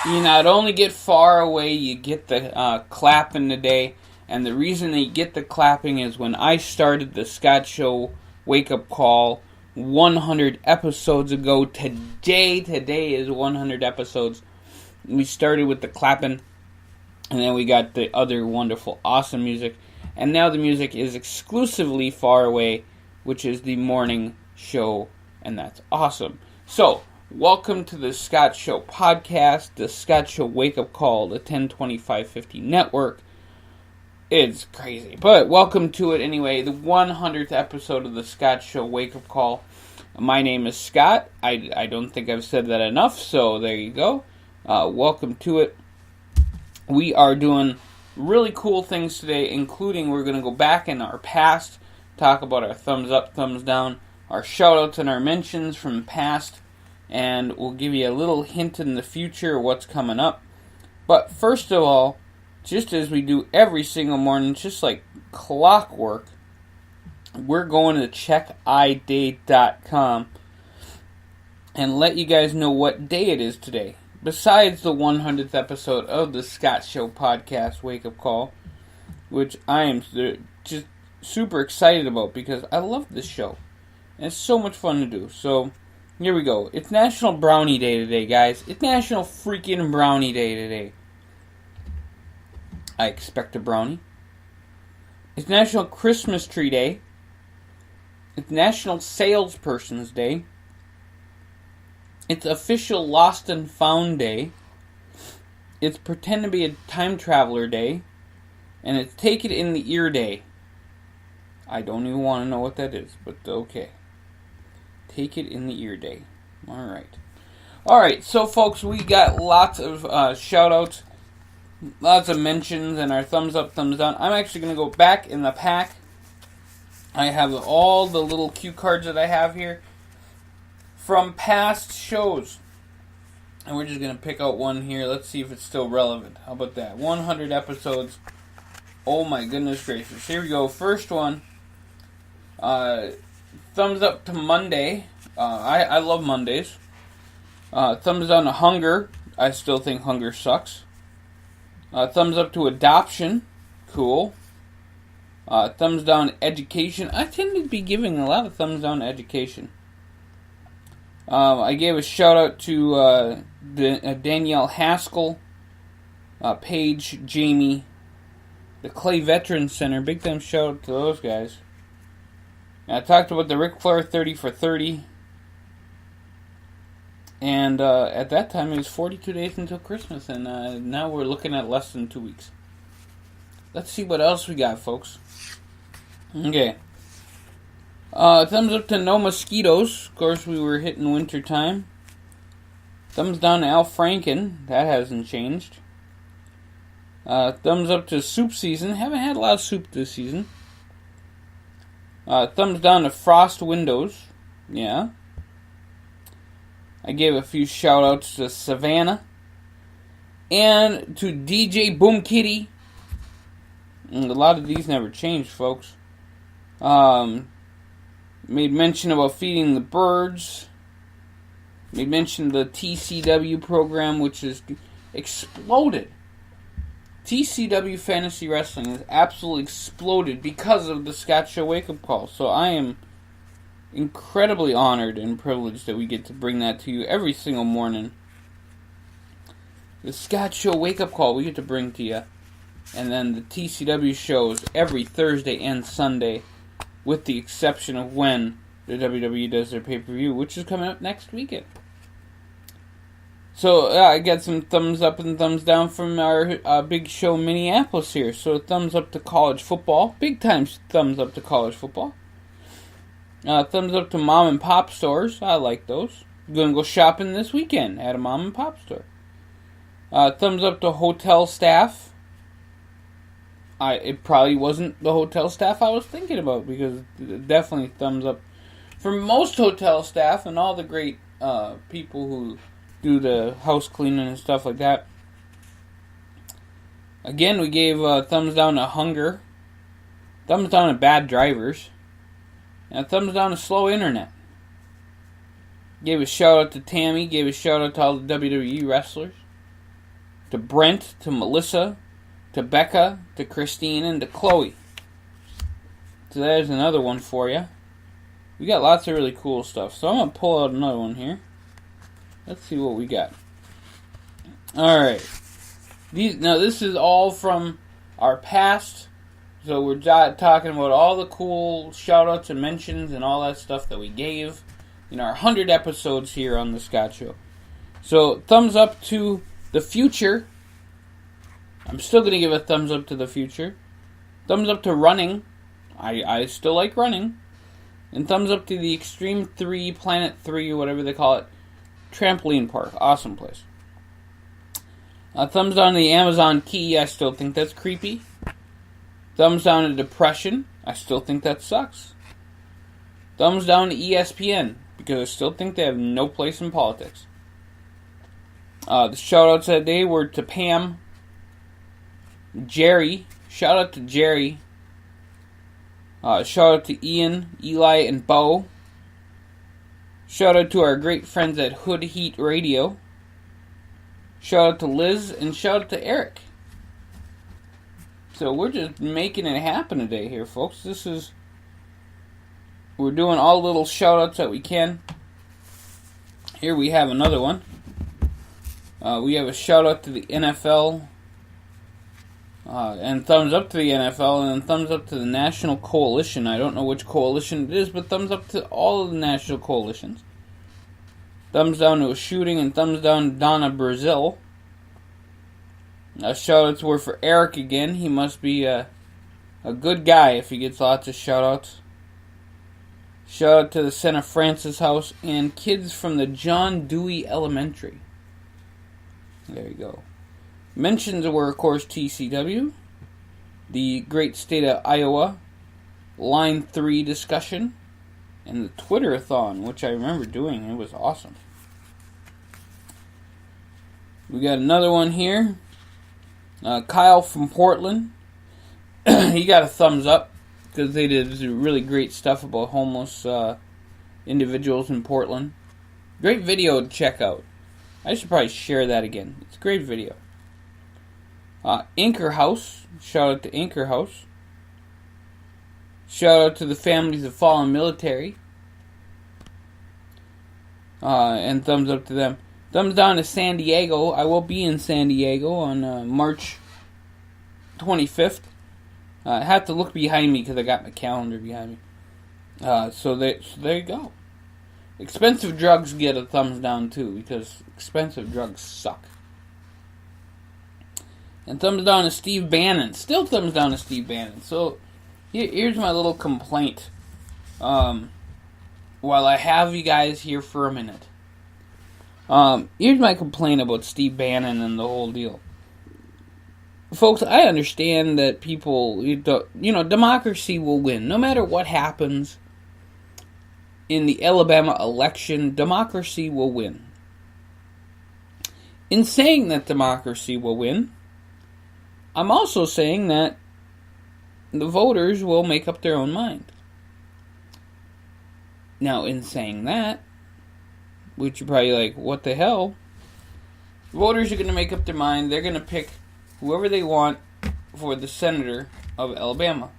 You not only get far away, you get the clapping today. And the reason that you get the clapping is when I started the Scott Show Wake Up Call 100 episodes ago. Today is 100 episodes. We started with the clapping, and then we got the other wonderful, awesome music. And now the music is exclusively Far Away, which is the morning show, and that's awesome. So, welcome to the Scott Show podcast, the Scott Show Wake Up Call, the 102550 network. It's crazy, but welcome to it anyway, the 100th episode of the Scott Show Wake Up Call. My name is Scott. I don't think I've said that enough, so there you go. Welcome to it. We are doing really cool things today, including we're going to go back in our past, talk about our thumbs up, thumbs down, our shout-outs and our mentions from past, and we'll give you a little hint in the future of what's coming up. But first of all, just as we do every single morning, just like clockwork, we're going to checkidate.com and let you guys know what day it is today. Besides the 100th episode of the Scott Show podcast, Wake Up Call, which I am just super excited about because I love this show. And it's so much fun to do. So, here we go. It's National Brownie Day today, guys. It's National freaking Brownie Day today. I expect a brownie. It's National Christmas Tree Day. It's National Salesperson's Day. It's Official Lost and Found Day. It's Pretend to be a Time Traveler Day. And it's Take It in the Ear Day. I don't even want to know what that is, but okay. Take It in the Ear Day. Alright, so folks, we got lots of shout-outs. Lots of mentions and our thumbs up, thumbs down. I'm actually going to go back in the pack. I have all the little cue cards that I have here from past shows. And we're just going to pick out one here. Let's see if it's still relevant. How about that? 100 episodes. Oh my goodness gracious. Here we go. First one. Thumbs up to Monday. I love Mondays. Thumbs down to Hunger. I still think Hunger sucks. Thumbs up to Adoption. Cool. Thumbs down to Education. I tend to be giving a lot of thumbs down to Education. I gave a shout out to Danielle Haskell, Paige, Jamie, the Clay Veterans Center. Big time shout out to those guys. I talked about the Ric Flair 30 for 30. And at that time, it was 42 days until Christmas, and now we're looking at less than 2 weeks. Let's see what else we got, folks. Okay. Thumbs up to No Mosquitoes. Of course, we were hitting winter time. Thumbs down to Al Franken. That hasn't changed. Thumbs up to Soup Season. Haven't had a lot of soup this season. Thumbs down to Frost Windows. Yeah. I gave a few shout-outs to Savannah and to DJ Boom Kitty. And a lot of these never changed, folks. Made mention about feeding the birds. Made mention of the TCW program, which is exploded. TCW Fantasy Wrestling has absolutely exploded because of the Scott Show Wake Up Call. So I am incredibly honored and privileged that we get to bring that to you every single morning. The Scott Show Wake Up Call we get to bring to you. And then the TCW shows every Thursday and Sunday, with the exception of when the WWE does their pay-per-view, which is coming up next weekend. So I got some thumbs up and thumbs down from our big show Minneapolis here. So thumbs up to college football. Big time thumbs up to college football. Thumbs up to mom and pop stores. I like those. Gonna go shopping this weekend at a mom and pop store. Thumbs up to hotel staff. It probably wasn't the hotel staff I was thinking about, because definitely thumbs up for most hotel staff and all the great people who do the house cleaning and stuff like that. Again, we gave thumbs down to Hunger, thumbs down to bad drivers, and a thumbs down to slow internet. Gave a shout out to Tammy, gave a shout out to all the WWE wrestlers. to Brent, to Melissa, to Becca, to Christine, and to Chloe. So there's another one for you. We got lots of really cool stuff. So I'm going to pull out another one here. Let's see what we got. Alright. Now this is all from our past. So we're talking about all the cool shout-outs and mentions and all that stuff that we gave in our 100 episodes here on The Scott Show. So, thumbs up to the future. I'm still going to give a thumbs up to the future. Thumbs up to running. I still like running. And thumbs up to the Extreme 3, Planet 3, whatever they call it, trampoline park. Awesome place. Thumbs down to the Amazon Key. I still think that's creepy. Thumbs down to depression. I still think that sucks. Thumbs down to ESPN, because I still think they have no place in politics. The shout-outs that day were to Pam, Jerry. Shout-out to Jerry. Shout-out to Ian, Eli, and Bo. Shout-out to our great friends at Hood Heat Radio. Shout-out to Liz, and shout-out to Eric. So we're just making it happen today here, folks. We're doing all the little shout-outs that we can. Here we have another one. We have a shout-out to the NFL, and thumbs up to the NFL, and then thumbs up to the National Coalition. I don't know which coalition it is, but thumbs up to all of the national coalitions. Thumbs down to a shooting, and thumbs down to Donna Brazil. Shout-outs were for Eric again. He must be a good guy if he gets lots of shout-outs. Shout-out to the Santa Francis House and kids from the John Dewey Elementary. There you go. Mentions were, of course, TCW, the great state of Iowa, Line 3 discussion, and the Twitter-a-thon, which I remember doing. It was awesome. We got another one here. Kyle from Portland. He got a thumbs up because they did really great stuff about homeless individuals in Portland. Great video to check out. I should probably share that again. It's a great video. Anchor House. Shout out to Anchor House. Shout out to the families of fallen military. And thumbs up to them. Thumbs down to San Diego. I will be in San Diego on March 25th. I have to look behind me because I got my calendar behind me. So there you go. Expensive drugs get a thumbs down too, because expensive drugs suck. And thumbs down to Steve Bannon. Still thumbs down to Steve Bannon. So here's my little complaint. While I have you guys here for a minute. Here's my complaint about Steve Bannon and the whole deal. Folks, I understand that people, democracy will win. No matter what happens in the Alabama election, democracy will win. In saying that democracy will win, I'm also saying that the voters will make up their own mind. Now, in saying that, which you're probably like, what the hell? Voters are going to make up their mind. They're going to pick whoever they want for the senator of Alabama.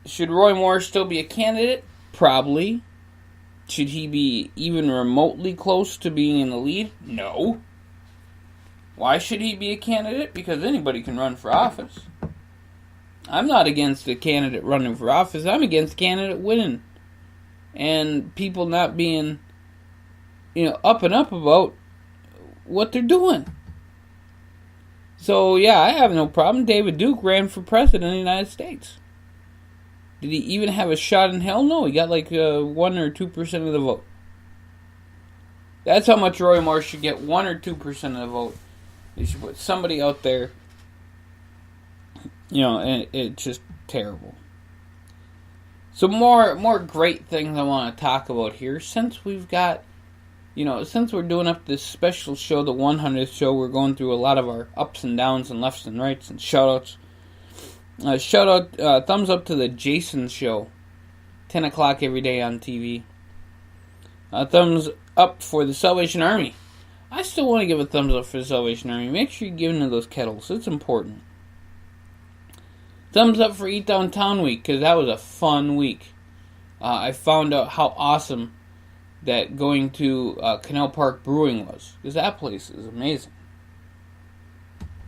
Should Roy Moore still be a candidate? Probably. Should he be even remotely close to being in the lead? No. Why should he be a candidate? Because anybody can run for office. I'm not against a candidate running for office. I'm against a candidate winning. And people not being, up and up about what they're doing. So, yeah, I have no problem. David Duke ran for president of the United States. Did he even have a shot in hell? No, he got like 1 or 2% of the vote. That's how much Roy Moore should get, 1 or 2% of the vote. They should put somebody out there, and it's just terrible. So more great things I want to talk about here. Since we've got, since we're doing up this special show, the 100th show, we're going through a lot of our ups and downs and lefts and rights and shout-outs. Thumbs up to the Jason Show, 10 o'clock every day on TV. Thumbs up for the Salvation Army. I still want to give a thumbs up for the Salvation Army. Make sure you give into those kettles. It's important. Thumbs up for Eat Downtown Week, because that was a fun week. I found out how awesome that going to Canal Park Brewing was, because that place is amazing.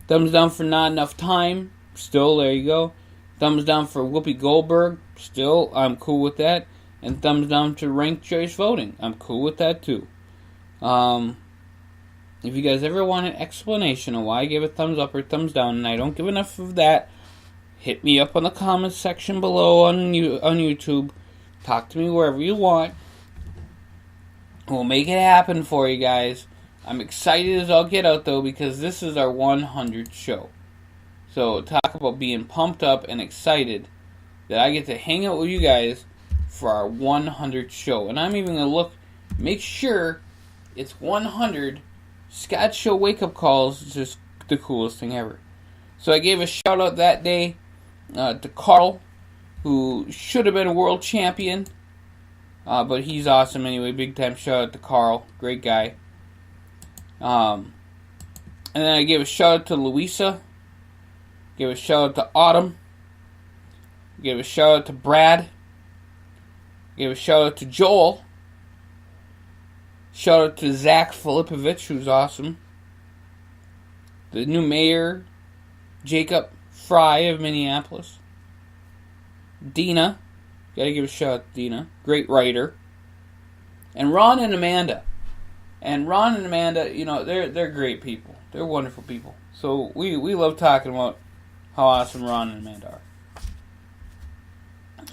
Thumbs down for Not Enough Time. Still, there you go. Thumbs down for Whoopi Goldberg. Still, I'm cool with that. And thumbs down to ranked choice voting. I'm cool with that too. If you guys ever want an explanation of why I give a thumbs up or thumbs down, and I don't give enough of that, hit me up on the comments section below on YouTube. Talk to me wherever you want. We'll make it happen for you guys. I'm excited as I'll get out, though, because this is our 100th show. So, talk about being pumped up and excited that I get to hang out with you guys for our 100th show. And I'm even going to make sure it's 100 Scott Show wake-up calls. It's just the coolest thing ever. So, I gave a shout-out that day to Carl, who should have been a world champion. But he's awesome anyway. Big time shout out to Carl. Great guy. And then I gave a shout out to Louisa. Gave a shout out to Autumn. Gave a shout out to Brad. Gave a shout out to Joel. Shout out to Zach Filipovich, who's awesome. The new mayor, Jacob Fry of Minneapolis. Dina. Gotta give a shout out to Dina. Great writer. And Ron and Amanda. And Ron and Amanda, you know, they're great people. They're wonderful people. So we love talking about how awesome Ron and Amanda are.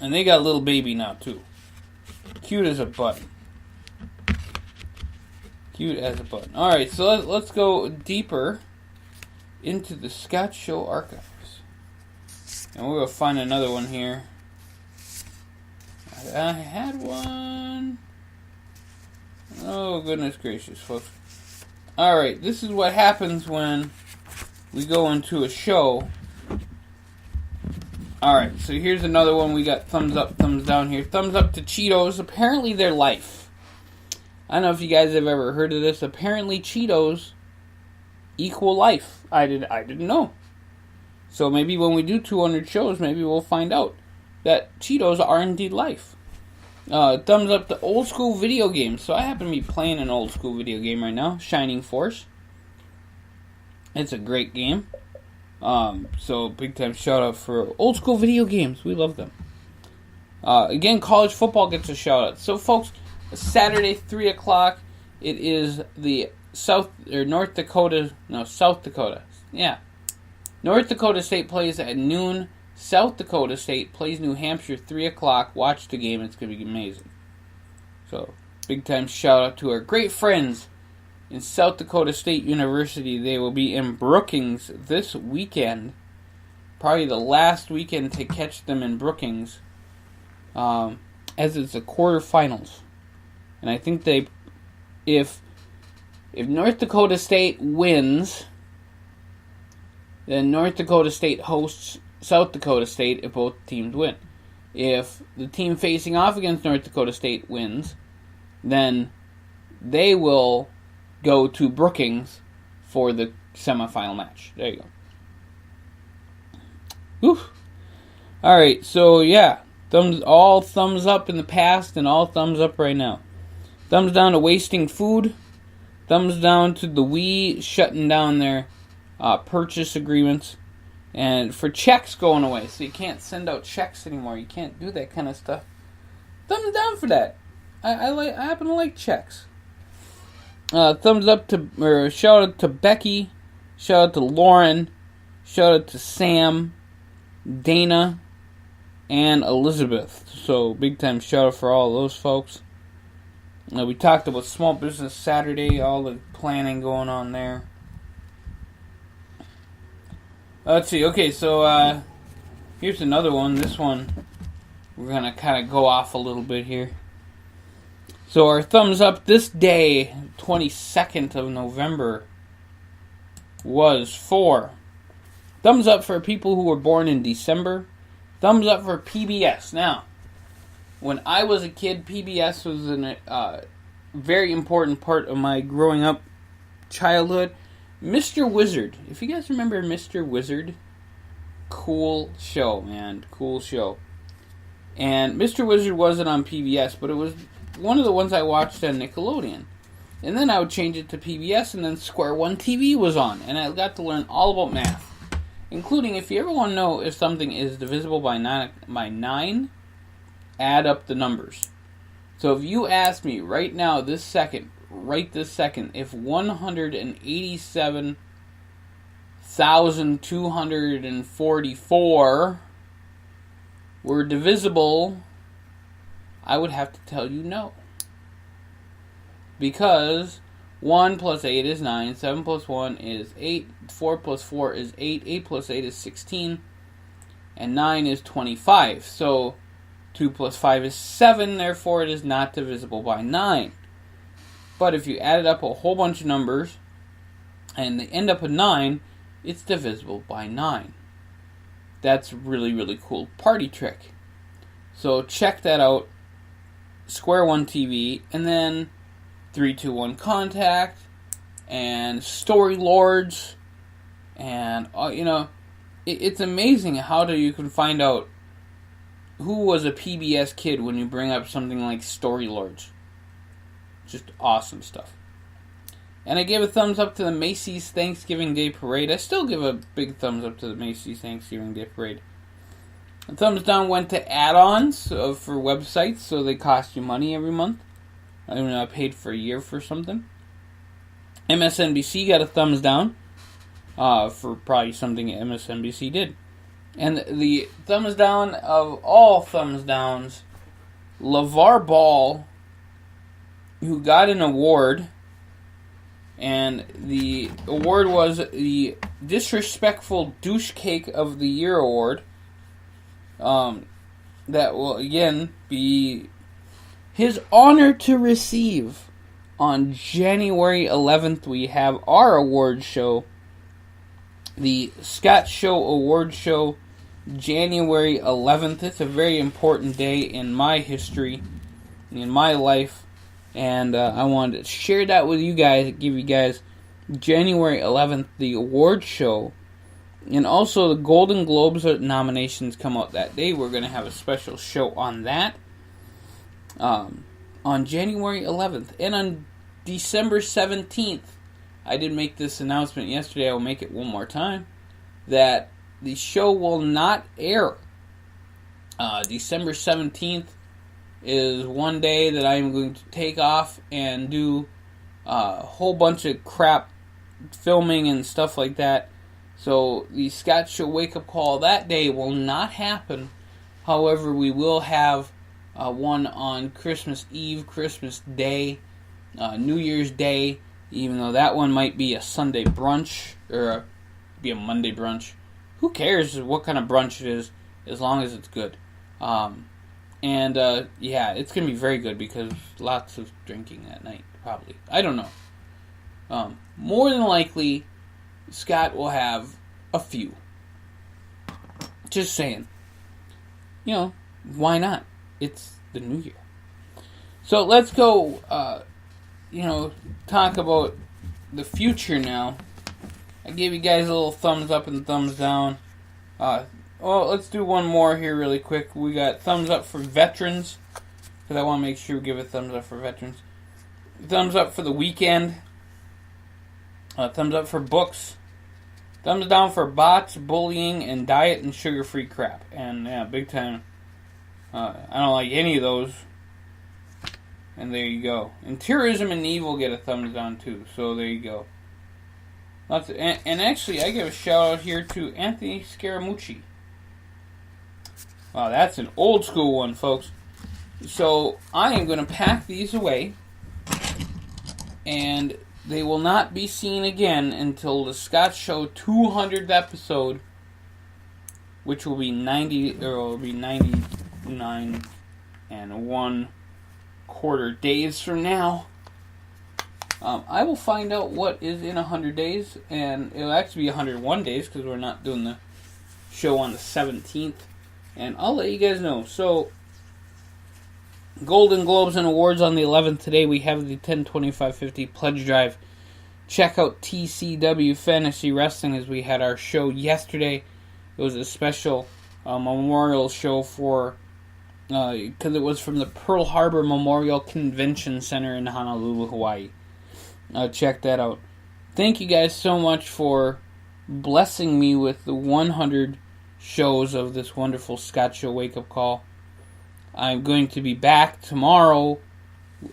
And they got a little baby now, too. Cute as a button. Cute as a button. Alright, so let's go deeper into the Scott Show archives. And we're going to find another one here. I had one. Oh, goodness gracious, folks. Alright, this is what happens when we go into a show. Alright, so here's another one. We got thumbs up, thumbs down here. Thumbs up to Cheetos. Apparently they're life. I don't know if you guys have ever heard of this. Apparently Cheetos equal life. I didn't know. So maybe when we do 200 shows, maybe we'll find out that Cheetos are indeed life. Thumbs up to old school video games. So I happen to be playing an old school video game right now, Shining Force. It's a great game. So big time shout out for old school video games. We love them. Again, college football gets a shout out. So folks, Saturday 3 o'clock. It is the South Dakota. Yeah, North Dakota State plays at noon. South Dakota State plays New Hampshire 3 o'clock. Watch the game. It's going to be amazing. So, big time shout out to our great friends in South Dakota State University. They will be in Brookings this weekend. Probably the last weekend to catch them in Brookings. As it's the quarterfinals. And I think if North Dakota State wins, then North Dakota State hosts South Dakota State if both teams win. If the team facing off against North Dakota State wins, then they will go to Brookings for the semifinal match. There you go. Whew. Alright, so yeah. All thumbs up in the past and all thumbs up right now. Thumbs down to wasting food. Thumbs down to the Wii shutting down their purchase agreements. And for checks going away, so you can't send out checks anymore. You can't do that kind of stuff. Thumbs down for that. I happen to like checks. Thumbs up or shout out to Becky. Shout out to Lauren. Shout out to Sam, Dana, and Elizabeth. So big time shout out for all of those folks. We talked about Small Business Saturday, all the planning going on there. Let's see. Okay, so here's another one. This one, we're going to kind of go off a little bit here. So our thumbs up this day, 22nd of November, was for thumbs up for people who were born in December. Thumbs up for PBS. Now, when I was a kid, PBS was a very important part of my growing up childhood. Mr. Wizard. If you guys remember Mr. Wizard, cool show, man. Cool show. And Mr. Wizard wasn't on PBS, but it was one of the ones I watched on Nickelodeon. And then I would change it to PBS, and then Square One TV was on. And I got to learn all about math. Including, if you ever want to know if something is divisible by 9, add up the numbers. So if you ask me right now, this second, if 187,244 were divisible, I would have to tell you no. Because 1 plus 8 is 9, 7 plus 1 is 8, 4 plus 4 is 8, 8 plus 8 is 16, and 9 is 25. So 2 plus 5 is 7, therefore it is not divisible by 9. But if you added up a whole bunch of numbers, and they end up with 9, it's divisible by 9. That's really, really cool party trick. So check that out. Square One TV, and then 3-2-1 Contact, and Story Lords, and it's amazing how you can find out who was a PBS kid when you bring up something like Story Lords. Just awesome stuff. And I gave a thumbs up to the Macy's Thanksgiving Day Parade. I still give a big thumbs up to the Macy's Thanksgiving Day Parade. A thumbs down went to add-ons for websites, so they cost you money every month. I don't know, I paid for a year for something. MSNBC got a thumbs down for probably something MSNBC did. And the thumbs down of all thumbs downs, LeVar Ball, who got an award, and the award was the Disrespectful Douche Cake of the Year award. That will again be his honor to receive. On January 11th, we have our award show, the Thescottshow Award Show, January 11th. It's a very important day in my history, in my life, and I wanted to share that with you guys, give you guys January 11th, the award show. And also the Golden Globes nominations come out that day. We're going to have a special show on that. On January 11th. And on December 17th, I did make this announcement yesterday, I will make it one more time, that the show will not air. December 17th is one day that I am going to take off and do a whole bunch of crap filming and stuff like that. So the Thescottshow Wake Up Call that day will not happen. However, we will have one on Christmas Eve, Christmas Day, New Year's Day, even though that one might be a Sunday brunch, or be a Monday brunch. Who cares what kind of brunch it is, as long as it's good. Yeah, it's going to be very good, because lots of drinking that night, probably. I don't know. More than likely, Scott will have a few. Just saying. Why not? It's the new year. So let's go, talk about the future now. I gave you guys a little thumbs up and thumbs down. Let's do one more here really quick. We got thumbs up for veterans, because I want to make sure we give a thumbs up for veterans. Thumbs up for the weekend. Thumbs up for books. Thumbs down for bots, bullying, and diet and sugar-free crap. And yeah, big time. I don't like any of those. And there you go. And terrorism and evil get a thumbs down too. So there you go. And actually, I give a shout out here to Anthony Scaramucci. Wow, that's an old school one, folks. So I am going to pack these away, and they will not be seen again until the Thescottshow 200th episode, which will be 99 and 1/4 days from now. I will find out what is in 100 days, and it'll actually be 101 days, because we're not doing the show on the 17th, and I'll let you guys know. So, Golden Globes and Awards on the 11th. Today we have the 10/25/50 pledge drive check out TCW Fantasy Wrestling, as we had our show yesterday. It was a special memorial show for, because it was from the Pearl Harbor Memorial Convention Center in Honolulu, Hawaii. Check that out. Thank you guys so much for blessing me with the 100 shows of this wonderful Scott Show wake-up call. I'm going to be back tomorrow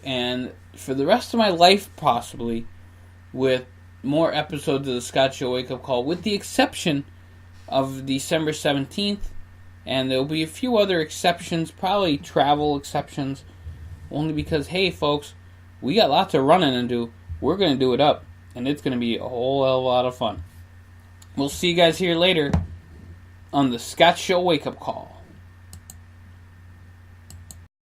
and for the rest of my life, possibly, with more episodes of the Scott Show wake-up call, with the exception of December 17th, and there'll be a few other exceptions, probably travel exceptions, only because, hey folks, we got lots of running to do. We're going to do it up, and it's going to be a whole hell of a lot of fun. We'll see you guys here later on the Scott Show wake-up call.